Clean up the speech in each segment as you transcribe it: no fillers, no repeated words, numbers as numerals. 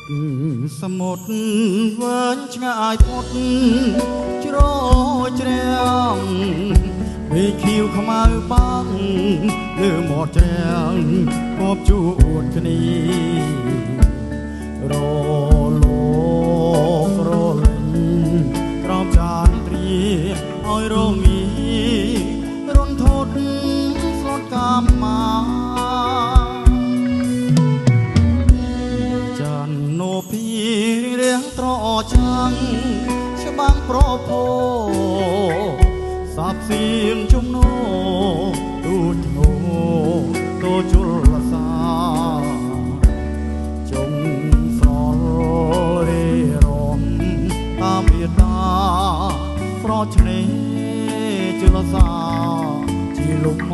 សមុទ្រវែងឆ្ងាយផុតជ្រោយជ្រាំងពេលខៀវខ្មៅបាំងលើមាត់ច្រាំងគប់ជួតគ្នារលោករលេងក្រោមចានទ្រាឲ្យរងារន្ធត់ស្លុតកាមមាចានណូពីរៀងត្រចាំងច្បាំងប្រភោសាបសៀងជំនោទូចងោតូជលសាចុងស្រលរេរំតាមវាតាប្រឆ្នេជលសាជាលំម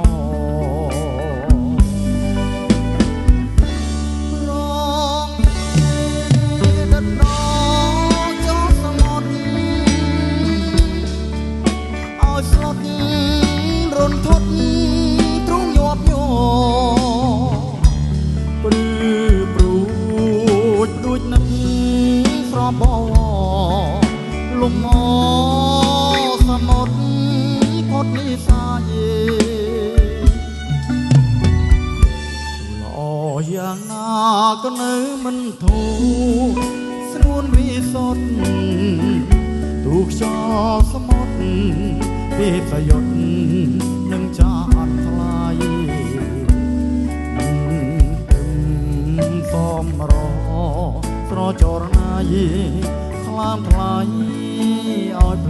រន្ធត់ទ្រង់ញាប់ញ័រព្រឺព្រួចដូចនឹងស្របលំអសមុទ្រផុតនិសាយល្អយ៉ាងណាក៏នៅមិនធូរស្រួនវិសុទ្ធទូខ្យល់សមុទ្រទេពសយុទ្ធនឹងចាត់ថ្លៃទឹមសមរស្រចរណាយថ្លាមថ្លៃឲ្យ